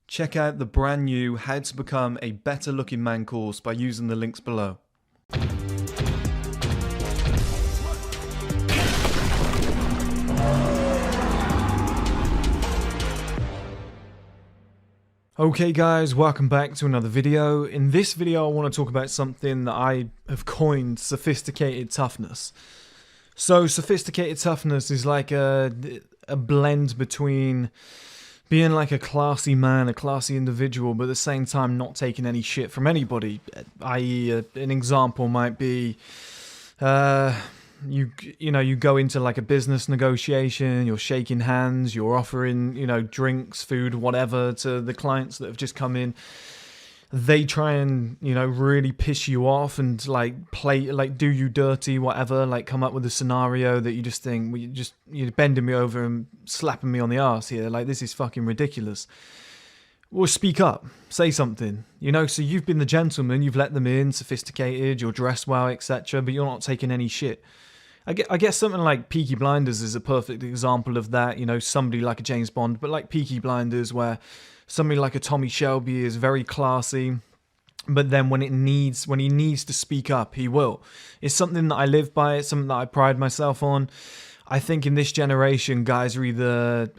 Check out the brand new How to Become a Better Looking Man course by using the links below. Okay guys, welcome back to another video. In this video I want to talk about something that I have coined sophisticated toughness. So sophisticated toughness is like a blend between being like a classy man, a classy individual, but at the same time not taking any shit from anybody. I.e. an example might be, you go into like a business negotiation, you're shaking hands, you're offering, drinks, food, whatever to the clients that have just come in. They try and, really piss you off and do you dirty, whatever, come up with a scenario that you just think, well, you're bending me over and slapping me on the arse here. This is fucking ridiculous. Well, speak up, say something, so you've been the gentleman, you've let them in, sophisticated, you're dressed well, etc., but you're not taking any shit. I guess something like Peaky Blinders is a perfect example of that, somebody like a James Bond, but like Peaky Blinders where somebody like a Tommy Shelby is very classy, but then when he needs to speak up, he will. It's something that I live by, it's something that I pride myself on. I think in this generation, guys are either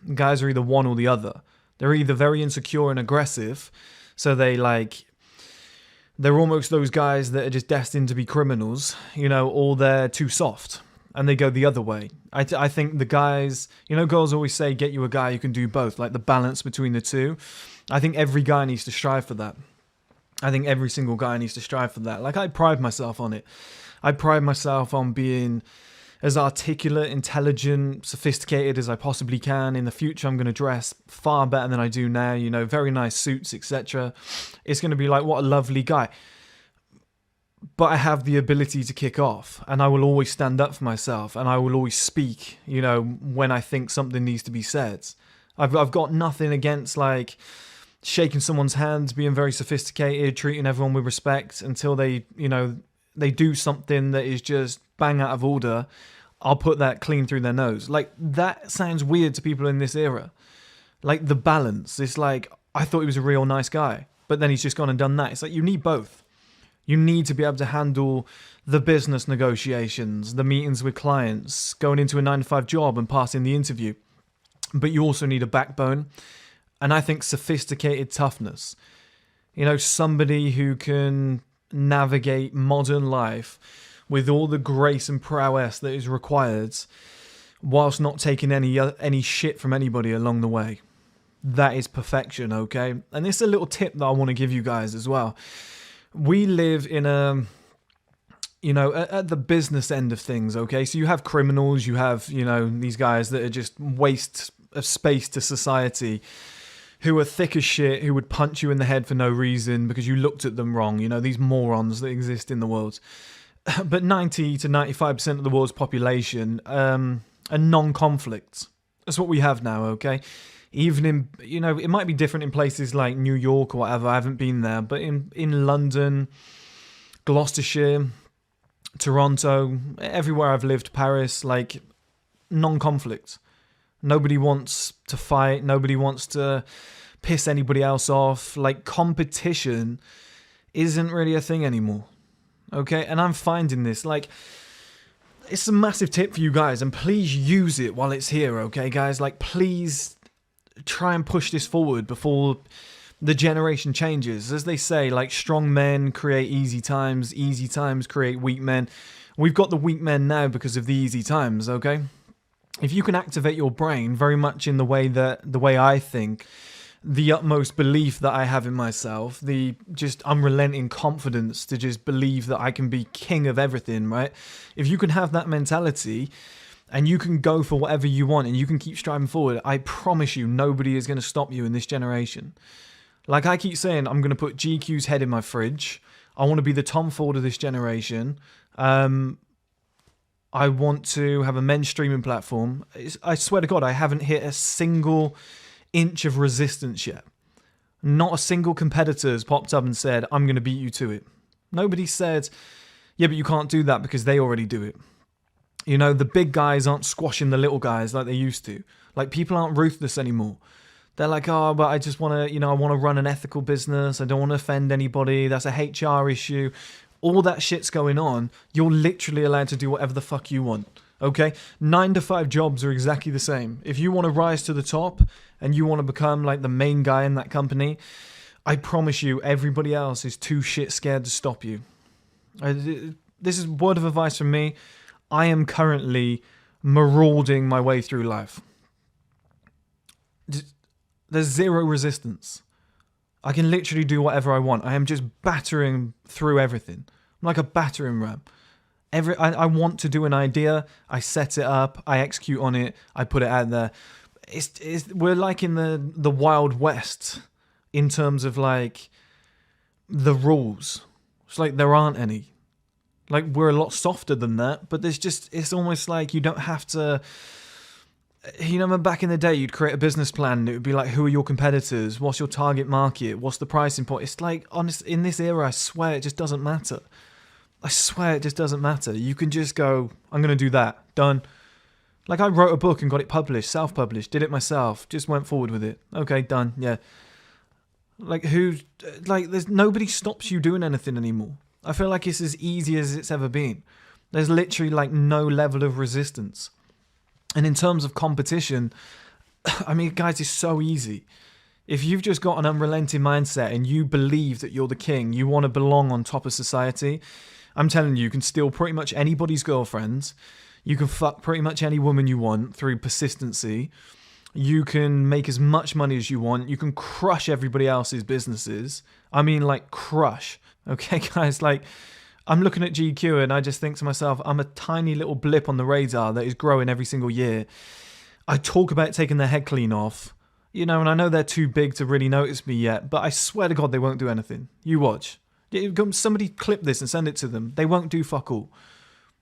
one or the other. They're either very insecure and aggressive, so they're almost those guys that are just destined to be criminals, or they're too soft and they go the other way. I think the guys, girls always say, get you a guy who can do both, like the balance between the two. I think every guy needs to strive for that. I think every single guy needs to strive for that. I pride myself on it. I pride myself on being as articulate, intelligent, sophisticated as I possibly can. In the future, I'm going to dress far better than I do now, very nice suits, etc. It's going to be like, what a lovely guy. But I have the ability to kick off, and I will always stand up for myself, and I will always speak, when I think something needs to be said. I've got nothing against, shaking someone's hand, being very sophisticated, treating everyone with respect until they do something that is just bang out of order. I'll put that clean through their nose. That sounds weird to people in this era. The balance. It's I thought he was a real nice guy, but then he's just gone and done that. It's you need both. You need to be able to handle the business negotiations, the meetings with clients, going into a 9-to-5 job and passing the interview. But you also need a backbone. And I think sophisticated toughness. Somebody who can navigate modern life with all the grace and prowess that is required whilst not taking any shit from anybody along the way. That is perfection, okay? And this is a little tip that I want to give you guys as well. We live in at the business end of things, okay? So you have criminals, you have, these guys that are just waste of space to society, who are thick as shit, who would punch you in the head for no reason because you looked at them wrong, these morons that exist in the world. But 90 to 95% of the world's population are non-conflict. That's what we have now, okay? Even in, it might be different in places like New York or whatever, I haven't been there, but in London, Gloucestershire, Toronto, everywhere I've lived, Paris, non-conflict. Nobody wants to fight, nobody wants to piss anybody else off. Competition isn't really a thing anymore, okay? And I'm finding this, it's a massive tip for you guys, and please use it while it's here, okay, guys? Please try and push this forward before the generation changes. As they say, strong men create easy times create weak men. We've got the weak men now because of the easy times, okay? If you can activate your brain very much in the way I think, the utmost belief that I have in myself, the just unrelenting confidence to just believe that I can be king of everything, right? If you can have that mentality and you can go for whatever you want and you can keep striving forward, I promise you nobody is going to stop you in this generation. I keep saying, I'm going to put GQ's head in my fridge. I want to be the Tom Ford of this generation. I want to have a men's streaming platform. I swear to God, I haven't hit a single inch of resistance yet. Not a single competitor has popped up and said, I'm going to beat you to it. Nobody said, yeah, but you can't do that because they already do it. The big guys aren't squashing the little guys like they used to. People aren't ruthless anymore. They're like, oh, but I just want to, I want to run an ethical business. I don't want to offend anybody. That's a HR issue. All that shit's going on. You're literally allowed to do whatever the fuck you want. Okay? 9 to 5 jobs are exactly the same. If you want to rise to the top and you want to become like the main guy in that company, I promise you, everybody else is too shit scared to stop you. This is word of advice from me. I am currently marauding my way through life. There's zero resistance. I can literally do whatever I want. I am just battering through everything. I'm like a battering ram. I want to do an idea. I set it up. I execute on it. I put it out there. We're like in the Wild West in terms of like the rules. It's like there aren't any. Like we're a lot softer than that, but it's almost like you don't have to. Back in the day, you'd create a business plan and it would be like, who are your competitors? What's your target market? What's the pricing point? It's like, honest, in this era, I swear it just doesn't matter. I swear it just doesn't matter. You can just go, I'm going to do that. Done. Like I wrote a book and got it published, self-published, did it myself, just went forward with it. Okay, done. Yeah. There's nobody stops you doing anything anymore. I feel like it's as easy as it's ever been. There's literally like no level of resistance. And in terms of competition, I mean, guys, it's so easy. If you've just got an unrelenting mindset and you believe that you're the king, you want to belong on top of society, I'm telling you, you can steal pretty much anybody's girlfriend. You can fuck pretty much any woman you want through persistency. You can make as much money as you want. You can crush everybody else's businesses. I mean, like, crush. Okay, guys, like, I'm looking at GQ and I just think to myself, I'm a tiny little blip on the radar that is growing every single year. I talk about taking their head clean off, and I know they're too big to really notice me yet, but I swear to God they won't do anything. You watch. Somebody clip this and send it to them. They won't do fuck all.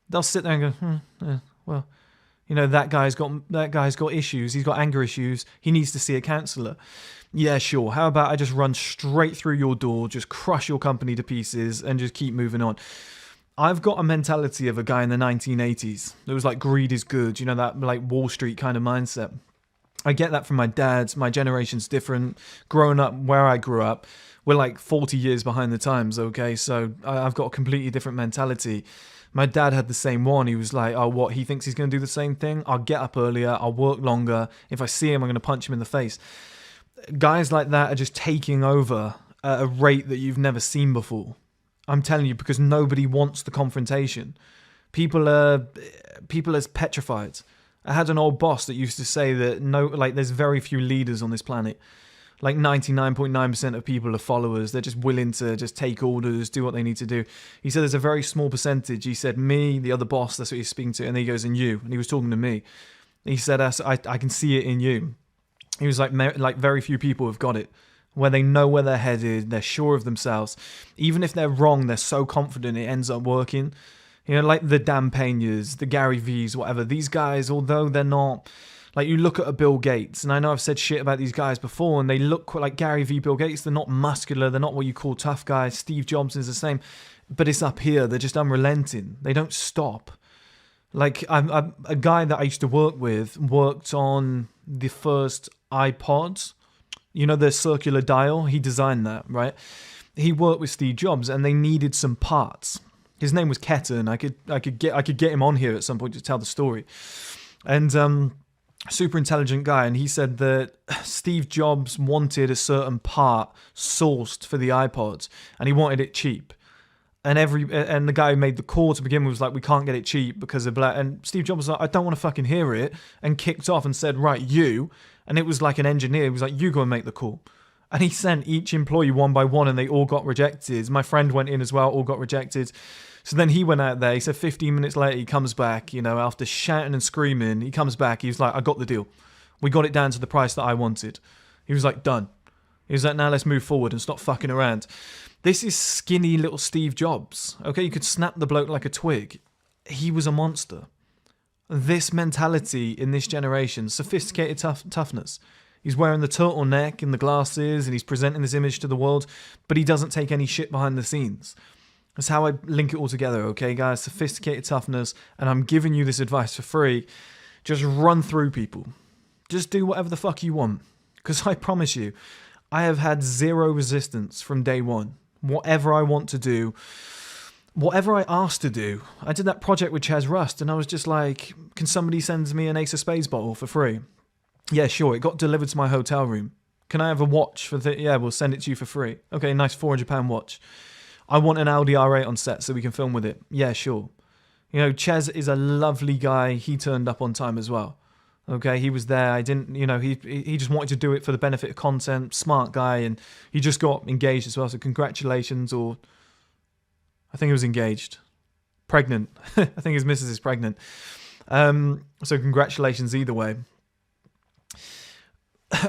They'll sit there and go, well, that guy's got issues. He's got anger issues. He needs to see a counsellor. Yeah, sure. How about I just run straight through your door, just crush your company to pieces and just keep moving on. I've got a mentality of a guy in the 1980s. It was like greed is good, that like Wall Street kind of mindset. I get that from my dad. My generation's different. Growing up where I grew up, we're like 40 years behind the times, okay? So I've got a completely different mentality. My dad had the same one. He was like, oh, what? He thinks he's going to do the same thing? I'll get up earlier. I'll work longer. If I see him, I'm going to punch him in the face. Guys like that are just taking over at a rate that you've never seen before. I'm telling you, because nobody wants the confrontation. People are petrified. I had an old boss that used to say that there's very few leaders on this planet. Like 99.9% of people are followers. They're just willing to just take orders, do what they need to do. He said there's a very small percentage. He said me, the other boss, that's what he's speaking to. And then he goes, and you. And he was talking to me. He said, I can see it in you. He was like very few people have got it. Where they know where they're headed. They're sure of themselves. Even if they're wrong, they're so confident it ends up working. Like the Dan Peñas, the Gary V's, whatever. These guys, although they're not... Like, you look at a Bill Gates, and I know I've said shit about these guys before, and they look like Gary V, Bill Gates. They're not muscular. They're not what you call tough guys. Steve Jobs is the same. But it's up here. They're just unrelenting. They don't stop. Like, I'm a guy that I used to work with worked on the first iPod. The circular dial. He designed that, right? He worked with Steve Jobs, and they needed some parts. His name was Ketten. I could get him on here at some point to tell the story. And super intelligent guy, and he said that Steve Jobs wanted a certain part sourced for the iPods, and he wanted it cheap. And the guy who made the call to begin with was like, we can't get it cheap because of blah. And Steve Jobs was like, I don't want to fucking hear it, and kicked off and said, right, you. And it was like an engineer. He was like, you go and make the call. And he sent each employee one by one, and they all got rejected. My friend went in as well, all got rejected. So then he went out there. He said 15 minutes later, he comes back, after shouting and screaming, he comes back. He was like, I got the deal. We got it down to the price that I wanted. He was like, done. He was like, now let's move forward and stop fucking around. This is skinny little Steve Jobs. Okay, you could snap the bloke like a twig. He was a monster. This mentality in this generation, sophisticated toughness. He's wearing the turtleneck and the glasses, and he's presenting this image to the world, but he doesn't take any shit behind the scenes. That's how I link it all together, okay, guys? Sophisticated toughness, and I'm giving you this advice for free. Just run through people. Just do whatever the fuck you want. Because I promise you, I have had zero resistance from day one. Whatever I want to do, whatever I asked to do. I did that project with Chaz Rust, and I was just like, can somebody send me an Ace of Spades bottle for free? Yeah, sure. It got delivered to my hotel room. Can I have a watch for the... Yeah, we'll send it to you for free. Okay, nice £400 watch. I want an Audi R8 on set so we can film with it. Yeah, sure. You know, Chaz is a lovely guy. He turned up on time as well. Okay, he was there. I didn't, you know, he just wanted to do it for the benefit of content. Smart guy, and he just got engaged as well. So congratulations, or I think he was engaged, pregnant. I think his missus is pregnant. So congratulations either way.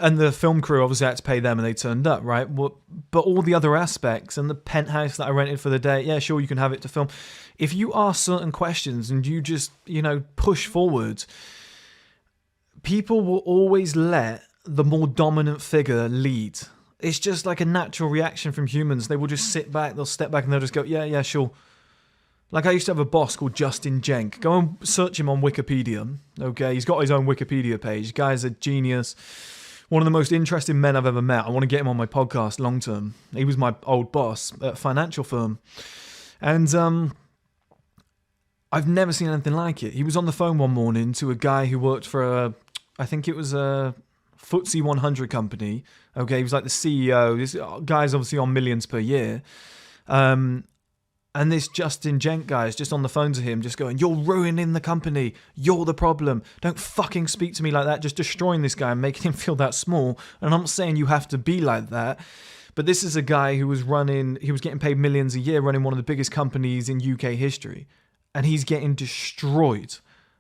And the film crew obviously had to pay them, and they turned up, right? But all the other aspects and the penthouse that I rented for the day, yeah, sure, you can have it to film. If you ask certain questions and you just, you know, push forward, people will always let the more dominant figure lead. It's just like a natural reaction from humans. They will just sit back, they'll step back, and they'll just go, yeah, sure. Like, I used to have a boss called Justin Jenk. Go and search him on Wikipedia, okay? He's got his own Wikipedia page. Guy's a genius. One of the most interesting men I've ever met. I want to get him on my podcast long term. He was my old boss at a financial firm. And I've never seen anything like it. He was on the phone one morning to a guy who worked for I think it was a FTSE 100 company. Okay, he was like the CEO. This guy's obviously on millions per year. And this Justin Jenk guy is just on the phone to him, just going, you're ruining the company. You're the problem. Don't fucking speak to me like that. Just destroying this guy and making him feel that small. And I'm not saying you have to be like that. But this is a guy who was getting paid millions a year running one of the biggest companies in UK history. And he's getting destroyed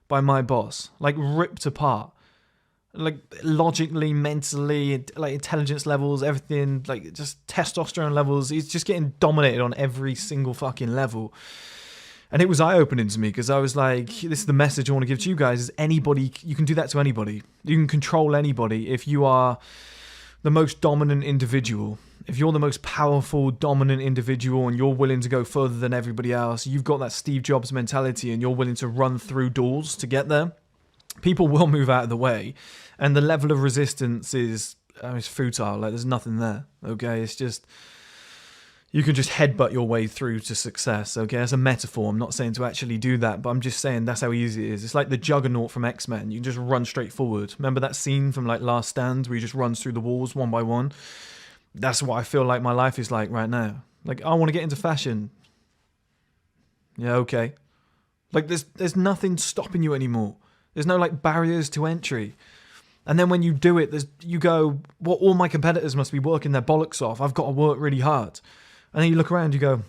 by my boss, like ripped apart. Like logically, mentally, like intelligence levels, everything, like just testosterone levels. He's just getting dominated on every single fucking level. And it was eye-opening to me because I was like, this is the message I want to give to you guys, is anybody, you can do that to anybody. You can control anybody if you are the most dominant individual. If you're the most powerful, dominant individual and you're willing to go further than everybody else, you've got that Steve Jobs mentality and you're willing to run through doors to get there, people will move out of the way, and the level of resistance is it's futile. Like, there's nothing there. Okay, it's just you can just headbutt your way through to success. Okay, as a metaphor. I'm not saying to actually do that, but I'm just saying that's how easy it is. It's like the Juggernaut from X-Men. You can just run straight forward. Remember that scene from like Last Stand where he just runs through the walls one by one? That's what I feel like my life is like right now. Like, I want to get into fashion. Yeah, okay. Like, there's nothing stopping you anymore. There's no like barriers to entry. And then when you do it, you go, well, all my competitors must be working their bollocks off. I've got to work really hard. And then you look around, you go,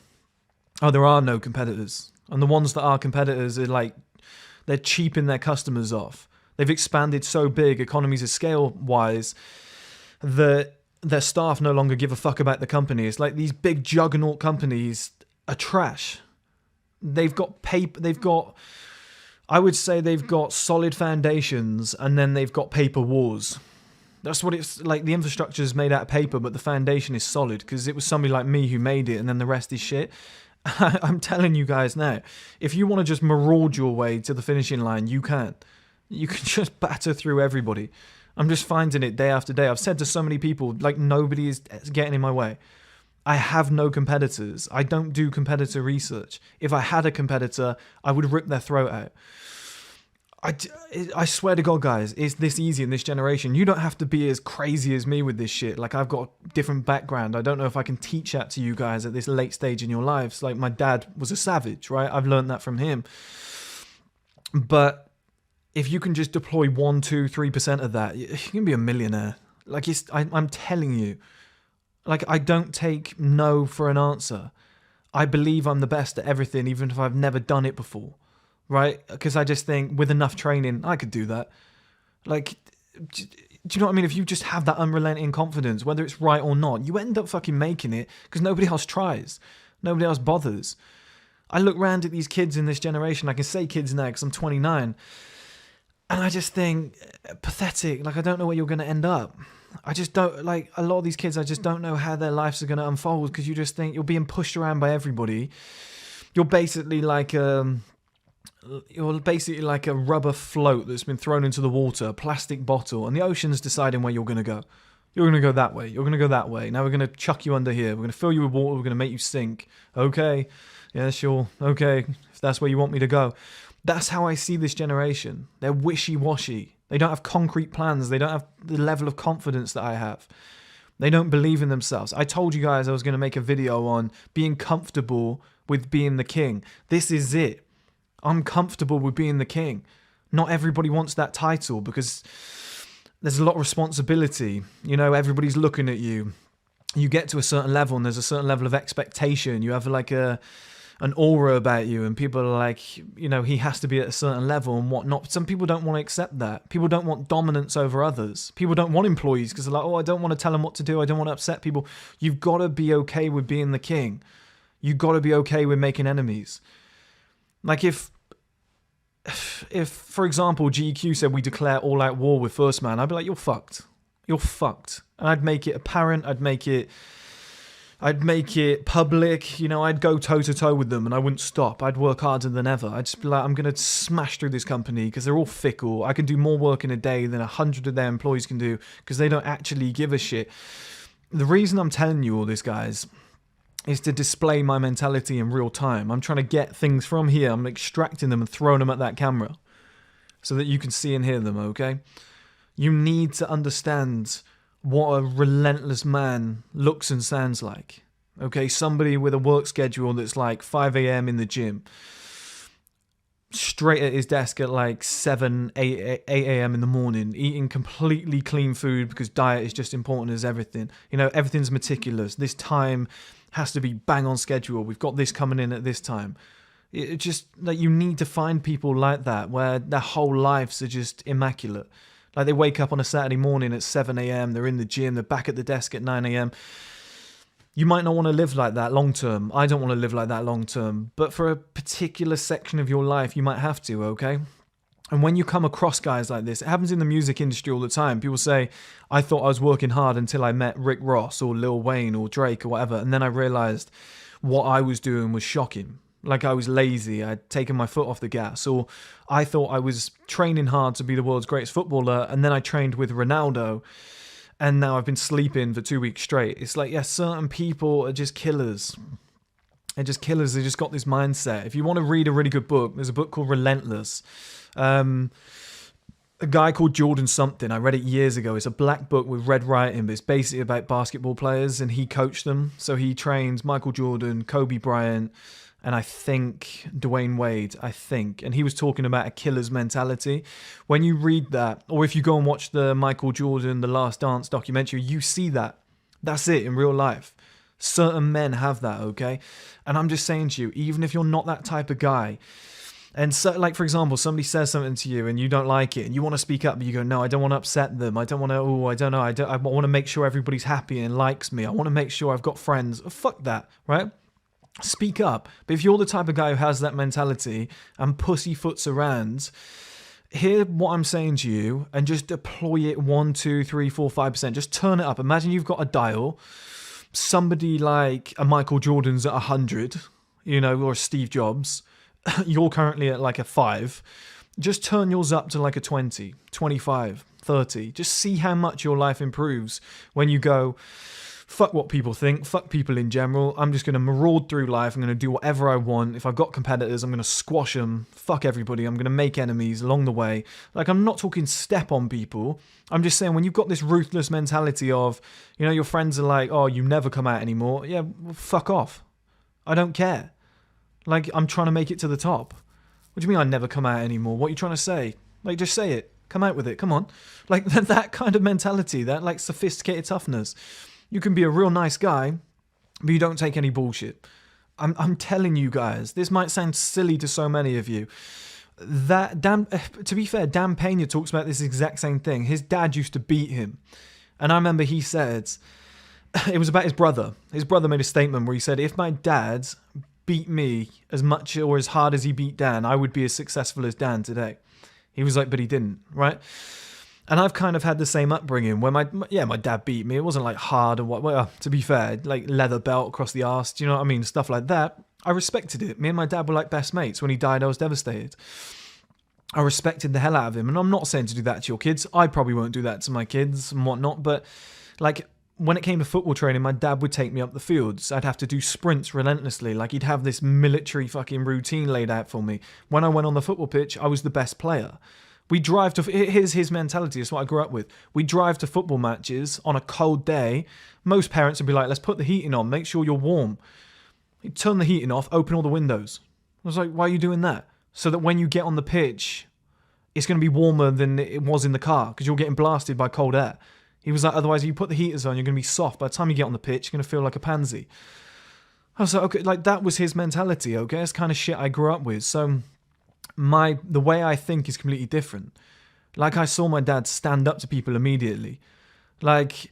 oh, there are no competitors. And the ones that are competitors are like, they're cheaping their customers off. They've expanded so big, economies of scale wise, that their staff no longer give a fuck about the company. It's like these big juggernaut companies are trash. They've got paper, I would say they've got solid foundations, and then they've got paper wars. That's what it's like. The infrastructure is made out of paper, but the foundation is solid because it was somebody like me who made it, and then the rest is shit. I'm telling you guys now, if you want to just maraud your way to the finishing line, you can. You can just batter through everybody. I'm just finding it day after day. I've said to so many people, like, nobody is getting in my way. I have no competitors. I don't do competitor research. If I had a competitor, I would rip their throat out. I swear to God, guys, it's this easy in this generation. You don't have to be as crazy as me with this shit. Like, I've got a different background. I don't know if I can teach that to you guys at this late stage in your lives. Like, my dad was a savage, right? I've learned that from him. But if you can just deploy 1, 2, 3% of that, you can be a millionaire. Like, I'm telling you. Like, I don't take no for an answer. I believe I'm the best at everything, even if I've never done it before. Right? Because I just think with enough training, I could do that. Like, do you know what I mean? If you just have that unrelenting confidence, whether it's right or not, you end up fucking making it because nobody else tries. Nobody else bothers. I look around at these kids in this generation. I can say kids now because I'm 29. And I just think, pathetic. Like, I don't know where you're going to end up. I just don't, like, a lot of these kids, I just don't know how their lives are going to unfold because you just think you're being pushed around by everybody. You're basically like a rubber float that's been thrown into the water, a plastic bottle, and the ocean's deciding where you're going to go. You're going to go that way. You're going to go that way. Now we're going to chuck you under here. We're going to fill you with water. We're going to make you sink. Okay. Yeah, sure. Okay. If that's where you want me to go. That's how I see this generation. They're wishy-washy. They don't have concrete plans. They don't have the level of confidence that I have. They don't believe in themselves. I told you guys I was going to make a video on being comfortable with being the king. This is it. I'm comfortable with being the king. Not everybody wants that title because there's a lot of responsibility. You know, everybody's looking at you. You get to a certain level and there's a certain level of expectation. You have like an aura about you and people are like, you know, he has to be at a certain level and whatnot. Some people don't want to accept that. People don't want dominance over others. People don't want employees because they're like, oh, I don't want to tell them what to do. I don't want to upset people. You've got to be okay with being the king. You've got to be okay with making enemies. Like if for example, GQ said we declare all-out war with 1STMAN, I'd be like, you're fucked. You're fucked. And I'd make it apparent. I'd make it public, you know, I'd go toe-to-toe with them and I wouldn't stop. I'd work harder than ever. I'd just be like, I'm going to smash through this company because they're all fickle. I can do more work in a day than 100 of their employees can do because they don't actually give a shit. The reason I'm telling you all this, guys, is to display my mentality in real time. I'm trying to get things from here. I'm extracting them and throwing them at that camera so that you can see and hear them, okay? You need to understand what a relentless man looks and sounds like. Okay, somebody with a work schedule that's like 5 a.m. in the gym, straight at his desk at like 8 a.m. in the morning, eating completely clean food because diet is just important as everything. You know, everything's meticulous. This time has to be bang on schedule. We've got this coming in at this time. It just, like, you need to find people like that where their whole lives are just immaculate. Like they wake up on a Saturday morning at 7 a.m, they're in the gym, they're back at the desk at 9 a.m. You might not want to live like that long term. I don't want to live like that long term. But for a particular section of your life, you might have to, okay? And when you come across guys like this, it happens in the music industry all the time. People say, I thought I was working hard until I met Rick Ross or Lil Wayne or Drake or whatever. And then I realized what I was doing was shocking. Like I was lazy, I'd taken my foot off the gas, or I thought I was training hard to be the world's greatest footballer, and then I trained with Ronaldo, and now I've been sleeping for 2 weeks straight. It's like, yeah, certain people are just killers. They're just killers, they just got this mindset. If you want to read a really good book, there's a book called Relentless. A guy called Jordan something, I read it years ago. It's a black book with red writing, but it's basically about basketball players, and he coached them. So he trained Michael Jordan, Kobe Bryant, and I think Dwayne Wade, and he was talking about a killer's mentality. When you read that, or if you go and watch the Michael Jordan, The Last Dance documentary, you see that. That's it in real life. Certain men have that, okay? And I'm just saying to you, even if you're not that type of guy, and so, like, for example, somebody says something to you and you don't like it and you want to speak up, but you go, no, I don't want to upset them. I don't want to, I want to make sure everybody's happy and likes me. I want to make sure I've got friends. Fuck that, right? Speak up. But if you're the type of guy who has that mentality and pussyfoots around, hear what I'm saying to you and just deploy it 1, 2, 3, 4, 5%. Just turn it up. Imagine you've got a dial. Somebody like a Michael Jordan's at 100, you know, or Steve Jobs. You're currently at like a 5. Just turn yours up to like a 20, 25, 30. Just see how much your life improves when you go, fuck what people think, fuck people in general. I'm just going to maraud through life. I'm going to do whatever I want. If I've got competitors, I'm going to squash them. Fuck everybody. I'm going to make enemies along the way. Like, I'm not talking step on people. I'm just saying when you've got this ruthless mentality of, you know, your friends are like, oh, you never come out anymore. Yeah, well, fuck off. I don't care. Like, I'm trying to make it to the top. What do you mean I never come out anymore? What are you trying to say? Like, just say it. Come out with it. Come on. Like, that kind of mentality, that, like, sophisticated toughness. You can be a real nice guy, but you don't take any bullshit. I'm telling you guys, this might sound silly to so many of you. To be fair, Dan Pena talks about this exact same thing. His dad used to beat him. And I remember he said, it was about his brother. His brother made a statement where he said, if my dad beat me as much or as hard as he beat Dan, I would be as successful as Dan today. He was like, but he didn't, right? And I've kind of had the same upbringing where my dad beat me. It wasn't like hard or what. Well, to be fair, like leather belt across the arse. Do you know what I mean? Stuff like that. I respected it. Me and my dad were like best mates. When he died, I was devastated. I respected the hell out of him. And I'm not saying to do that to your kids. I probably won't do that to my kids and whatnot. But Like, when it came to football training, my dad would take me up the fields. I'd have to do sprints relentlessly. Like, he'd have this military fucking routine laid out for me. When I went on the football pitch, I was the best player. We drive to... Here's his mentality. It's what I grew up with. We drive to football matches on a cold day. Most parents would be like, let's put the heating on. Make sure you're warm. He'd turn the heating off, open all the windows. I was like, why are you doing that? So that when you get on the pitch, it's going to be warmer than it was in the car because you're getting blasted by cold air. He was like, otherwise, if you put the heaters on, you're going to be soft. By the time you get on the pitch, you're going to feel like a pansy. I was like, okay, like that was his mentality, okay? It's kind of shit I grew up with. So the way I think is completely different. Like, I saw my dad stand up to people immediately. Like,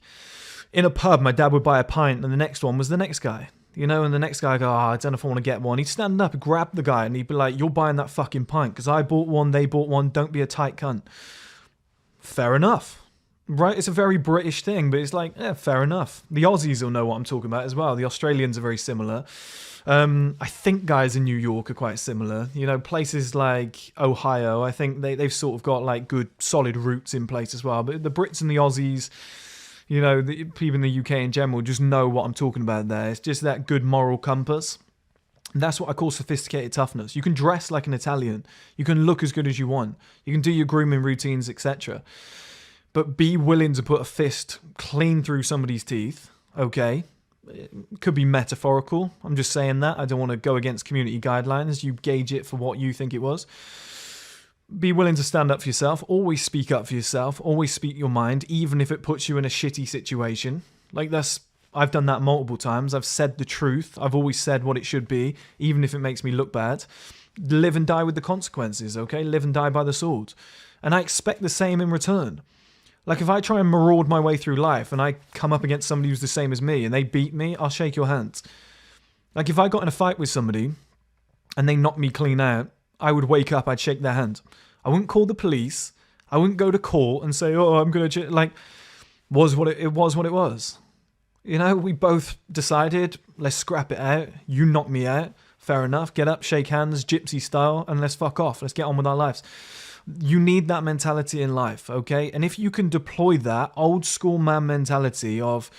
in a pub, my dad would buy a pint and the next one was the next guy. You know, and the next guy would go, I don't know if I want to get one. He'd stand up and grab the guy and he'd be like, you're buying that fucking pint because I bought one, they bought one, don't be a tight cunt. Fair enough. Right, it's a very British thing, but it's like, yeah, fair enough. The Aussies will know what I'm talking about as well. The Australians are very similar. I think guys in New York are quite similar. You know, places like Ohio, I think they've sort of got like good, solid roots in place as well. But the Brits and the Aussies, you know, the people in the UK in general just know what I'm talking about there. It's just that good moral compass. And that's what I call sophisticated toughness. You can dress like an Italian. You can look as good as you want. You can do your grooming routines, etc. But be willing to put a fist clean through somebody's teeth, okay? It could be metaphorical. I'm just saying that. I don't want to go against community guidelines. You gauge it for what you think it was. Be willing to stand up for yourself. Always speak up for yourself. Always speak your mind, even if it puts you in a shitty situation. Like, I've done that multiple times. I've said the truth. I've always said what it should be, even if it makes me look bad. Live and die with the consequences, okay? Live and die by the sword. And I expect the same in return. Like, if I try and maraud my way through life and I come up against somebody who's the same as me and they beat me, I'll shake your hands. Like, if I got in a fight with somebody and they knocked me clean out, I would wake up, I'd shake their hand. I wouldn't call the police. I wouldn't go to court and say, oh, I'm going to... Like, it was what it was. You know, we both decided, let's scrap it out. You knock me out. Fair enough. Get up, shake hands, gypsy style, and let's fuck off. Let's get on with our lives. You need that mentality in life, okay? And if you can deploy that old school man mentality of,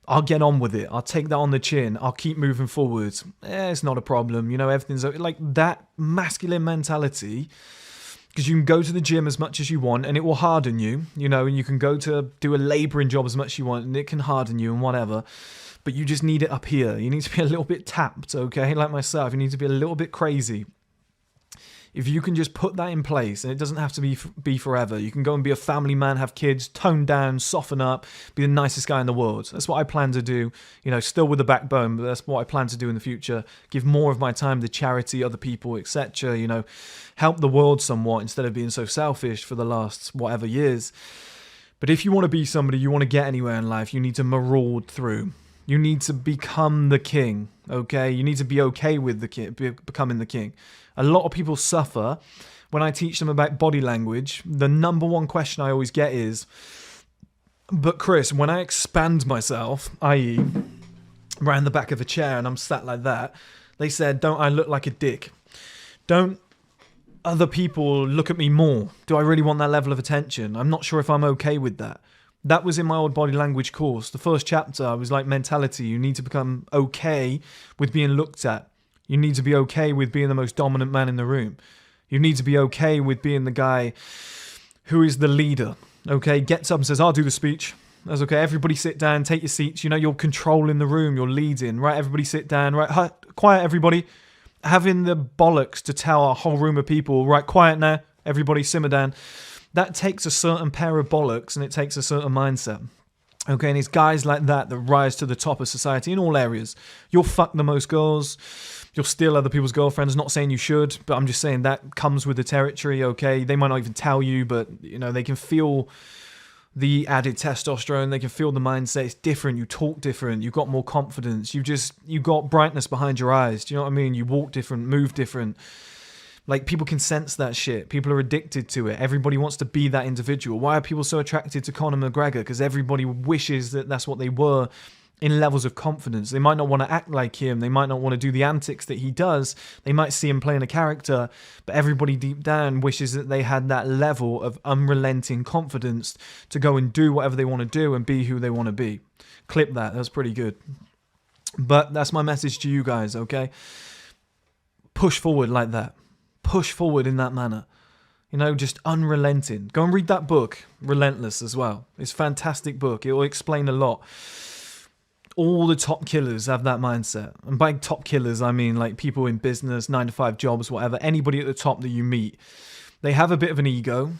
I'll get on with it, I'll take that on the chin, I'll keep moving forwards, it's not a problem, you know, everything's like that masculine mentality, because you can go to the gym as much as you want and it will harden you, you know, and you can go to do a labouring job as much as you want and it can harden you and whatever. But you just need it up here. You need to be a little bit tapped, okay? Like myself, you need to be a little bit crazy. If you can just put that in place, and it doesn't have to be forever, you can go and be a family man, have kids, tone down, soften up, be the nicest guy in the world. That's what I plan to do, you know, still with a backbone, but that's what I plan to do in the future. Give more of my time to charity, other people, etc., you know, help the world somewhat instead of being so selfish for the last whatever years. But if you want to be somebody, you want to get anywhere in life, you need to maraud through. You need to become the king, okay? You need to be okay with becoming the king. A lot of people suffer when I teach them about body language. The number one question I always get is, but Chris, when I expand myself, i.e. around the back of a chair and I'm sat like that, they said, don't I look like a dick? Don't other people look at me more? Do I really want that level of attention? I'm not sure if I'm okay with that. That was in my old body language course. The first chapter was like mentality. You need to become okay with being looked at. You need to be okay with being the most dominant man in the room. You need to be okay with being the guy who is the leader. Okay, gets up and says, I'll do the speech. That's okay. Everybody sit down, take your seats. You know, you're controlling the room. You're leading, right? Everybody sit down, right? Quiet, everybody. Having the bollocks to tell a whole room of people, right, quiet now. Everybody simmer down. That takes a certain pair of bollocks and it takes a certain mindset. Okay, and it's guys like that that rise to the top of society in all areas. You'll fuck the most girls. You'll steal other people's girlfriends. Not saying you should, but I'm just saying that comes with the territory, okay? They might not even tell you, but, you know, they can feel the added testosterone. They can feel the mindset. It's different. You talk different. You've got more confidence. You got brightness behind your eyes. Do you know what I mean? You walk different, move different. Like, people can sense that shit. People are addicted to it. Everybody wants to be that individual. Why are people so attracted to Conor McGregor? Because everybody wishes that that's what they were in levels of confidence. They might not want to act like him. They might not want to do the antics that he does. They might see him playing a character, but everybody deep down wishes that they had that level of unrelenting confidence to go and do whatever they want to do and be who they want to be. Clip that. That's pretty good. But that's my message to you guys, okay? Push forward like that. Push forward in that manner. You know, just unrelenting. Go and read that book, Relentless, as well. It's a fantastic book. It will explain a lot. All the top killers have that mindset. And by top killers, I mean like people in business, 9-to-5 jobs, whatever. Anybody at the top that you meet. They have a bit of an ego.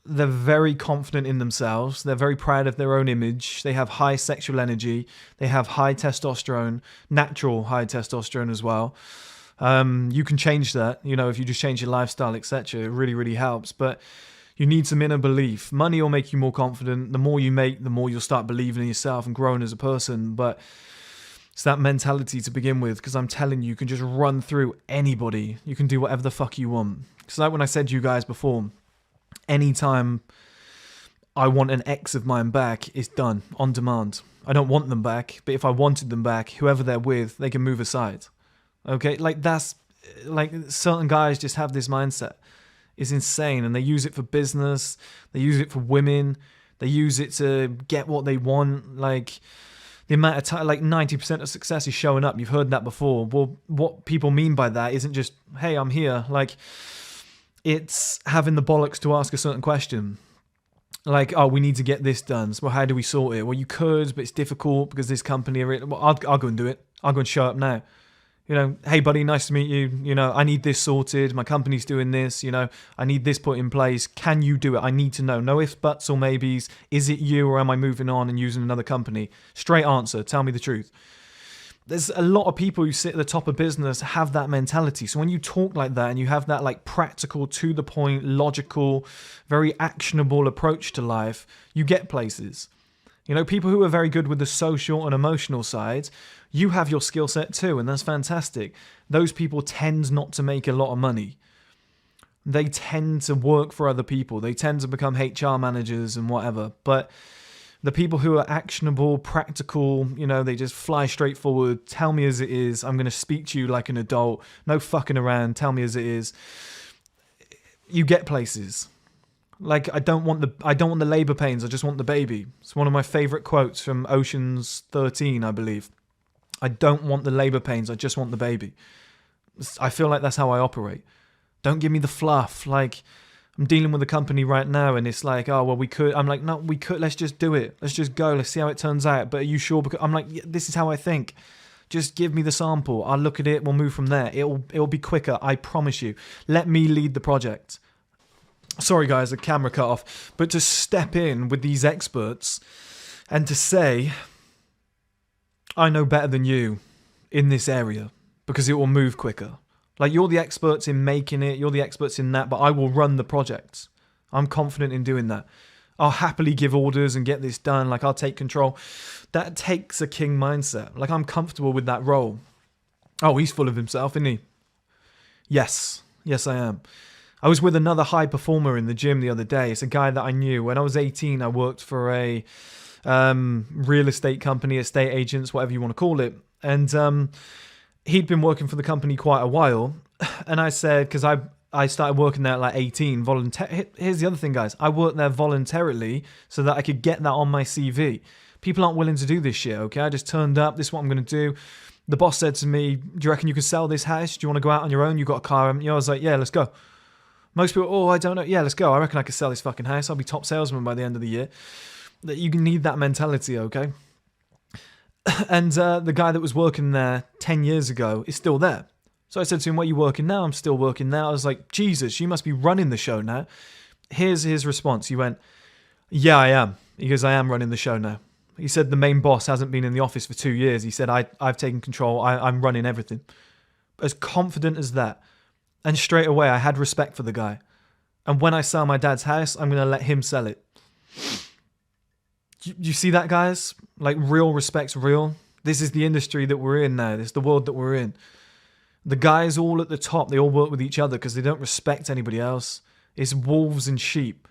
They're very confident in themselves. They're very proud of their own image. They have high sexual energy. They have high testosterone, natural high testosterone as well. You can change that, you know, if you just change your lifestyle, etc. It really, really helps. But you need some inner belief. Money will make you more confident. The more you make, the more you'll start believing in yourself and growing as a person. But it's that mentality to begin with, because I'm telling you, you can just run through anybody. You can do whatever the fuck you want. Because like when I said to you guys before, anytime I want an ex of mine back, it's done, on demand. I don't want them back, but if I wanted them back, whoever they're with, they can move aside. Okay, like that's, like certain guys just have this mindset. It's insane, and they use it for business, they use it for women, they use it to get what they want. Like the amount of time, like 90% of success is showing up. You've heard that before. Well, what people mean by that isn't just, hey, I'm here. Like, it's having the bollocks to ask a certain question. Like, oh, we need to get this done. So, well, how do we sort it? Well, you could, but it's difficult because this company, well, I'll go and do it. I'll go and show up now. You know, hey, buddy, nice to meet you. You know, I need this sorted. My company's doing this. You know, I need this put in place. Can you do it? I need to know. No ifs, buts, or maybes. Is it you, or am I moving on and using another company? Straight answer. Tell me the truth. There's a lot of people who sit at the top of business have that mentality. So when you talk like that and you have that like practical, to the point, logical, very actionable approach to life, you get places. You know, people who are very good with the social and emotional side, you have your skill set too, and that's fantastic. Those people tend not to make a lot of money. They tend to work for other people. They tend to become HR managers and whatever. But the people who are actionable, practical, you know, they just fly straight forward. Tell me as it is. I'm going to speak to you like an adult. No fucking around. Tell me as it is. You get places. Like, I don't want the labor pains. I just want the baby. It's one of my favorite quotes from Ocean's 13, I believe. I don't want the labor pains. I just want the baby. I feel like that's how I operate. Don't give me the fluff. Like, I'm dealing with a company right now and it's like, oh, well, we could. I'm like, no, we could. Let's just do it. Let's just go. Let's see how it turns out. But are you sure? Because I'm like, yeah, this is how I think. Just give me the sample. I'll look at it. We'll move from there. It'll be quicker. I promise you. Let me lead the project. Sorry, guys, the camera cut off. But to step in with these experts and to say, I know better than you in this area because it will move quicker. Like, you're the experts in making it, you're the experts in that, but I will run the project. I'm confident in doing that. I'll happily give orders and get this done. Like, I'll take control. That takes a king mindset. Like, I'm comfortable with that role. Oh, he's full of himself, isn't he? Yes. Yes, I am. I was with another high performer in the gym the other day. It's a guy that I knew. When I was 18, I worked for a real estate company, estate agents, whatever you want to call it. And he'd been working for the company quite a while. And I said, because I started working there at like 18. Here's the other thing, guys. I worked there voluntarily so that I could get that on my CV. People aren't willing to do this shit, okay? I just turned up. This is what I'm going to do. The boss said to me, do you reckon you can sell this house? Do you want to go out on your own? You got a car, haven't you? I was like, yeah, let's go. Most people, oh, I don't know. Yeah, let's go. I reckon I could sell this fucking house. I'll be top salesman by the end of the year. You need that mentality, okay? And the guy that was working there 10 years ago is still there. So I said to him, where are you working now? I'm still working now. I was like, Jesus, you must be running the show now. Here's his response. He went, yeah, I am. He goes, I am running the show now. He said the main boss hasn't been in the office for 2 years. He said, I've taken control. I'm running everything. As confident as that. And straight away, I had respect for the guy. And when I sell my dad's house, I'm going to let him sell it. You see that, guys? Like, real respect's real. This is the industry that we're in now. This is the world that we're in. The guys all at the top, they all work with each other because they don't respect anybody else. It's wolves and sheep.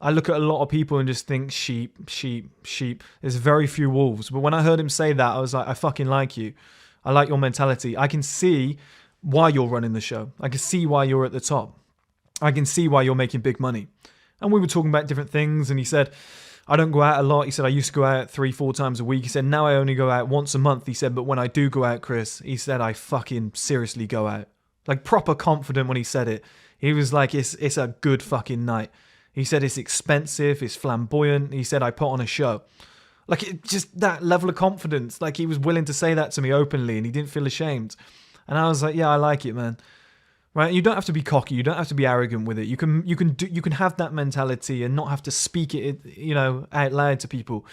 I look at a lot of people and just think sheep, sheep, sheep. There's very few wolves. But when I heard him say that, I was like, I fucking like you. I like your mentality. I can see why you're running the show. I can see why you're at the top. I can see why you're making big money. And we were talking about different things, and he said, I don't go out a lot. He said, I used to go out 3-4 times a week. He said, now I only go out once a month. He said, but when I do go out, Chris, he said, I fucking seriously go out. Like, proper confident when he said it. He was like, it's a good fucking night. He said, it's expensive, it's flamboyant. He said, I put on a show. Like, just that level of confidence. Like, he was willing to say that to me openly, and he didn't feel ashamed. And I was like, yeah, I like it, man. Right? You don't have to be cocky. You don't have to be arrogant with it. You can have that mentality and not have to speak it, out loud to people.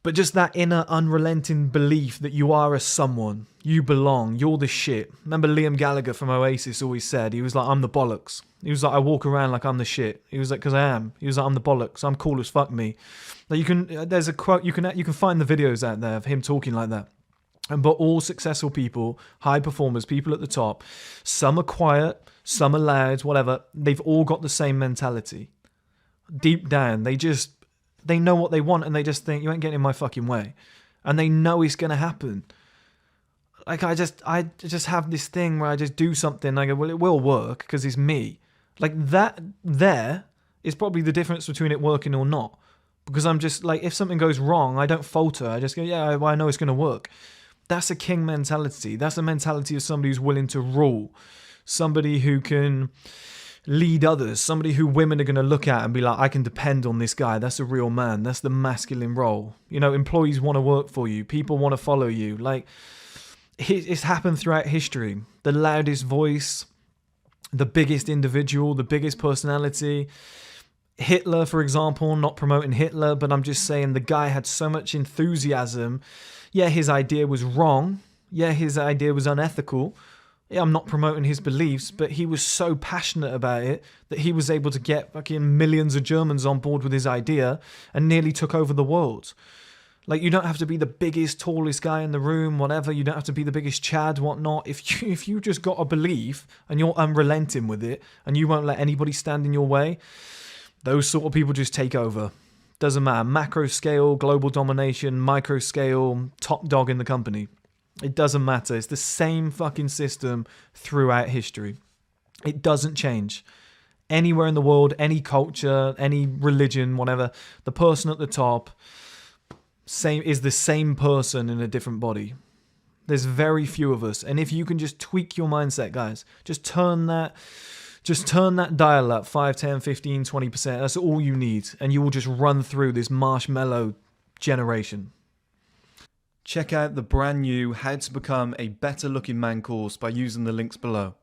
But just that inner unrelenting belief that you are a someone, you belong, you're the shit. Remember Liam Gallagher from Oasis always said, he was like, I'm the bollocks. He was like, I walk around like I'm the shit. He was like, because I am. He was like, I'm the bollocks. I'm cool as fuck me. Like, there's a quote, you can find the videos out there of him talking like that. But all successful people, high performers, people at the top, some are quiet, some are loud, whatever. They've all got the same mentality. Deep down, they know what they want, and they just think, you ain't getting in my fucking way. And they know it's going to happen. Like, I just have this thing where I just do something, and I go, well, it will work, because it's me. Like, that there is probably the difference between it working or not. Because I'm just, like, if something goes wrong, I don't falter. I just go, yeah, well, I know it's going to work. That's a king mentality. That's a mentality of somebody who's willing to rule. Somebody who can lead others. Somebody who women are going to look at and be like, I can depend on this guy. That's a real man. That's the masculine role. Employees want to work for you. People want to follow you. Like, it's happened throughout history. The loudest voice, the biggest individual, the biggest personality. Hitler, for example, not promoting Hitler, but I'm just saying the guy had so much enthusiasm. Yeah, his idea was wrong. Yeah, his idea was unethical. Yeah, I'm not promoting his beliefs, but he was so passionate about it that he was able to get fucking millions of Germans on board with his idea and nearly took over the world. Like, you don't have to be the biggest, tallest guy in the room, whatever. You don't have to be the biggest Chad, whatnot. If you just got a belief and you're unrelenting with it and you won't let anybody stand in your way, those sort of people just take over. Doesn't matter. Macro scale, global domination, micro scale, top dog in the company. It doesn't matter. It's the same fucking system throughout history. It doesn't change. Anywhere in the world, any culture, any religion, whatever, the person at the top is the same person in a different body. There's very few of us. And if you can just tweak your mindset, guys, just turn that dial up 5, 10, 15, 20%. That's all you need. And you will just run through this marshmallow generation. Check out the brand new How to Become a Better Looking Man course by using the links below.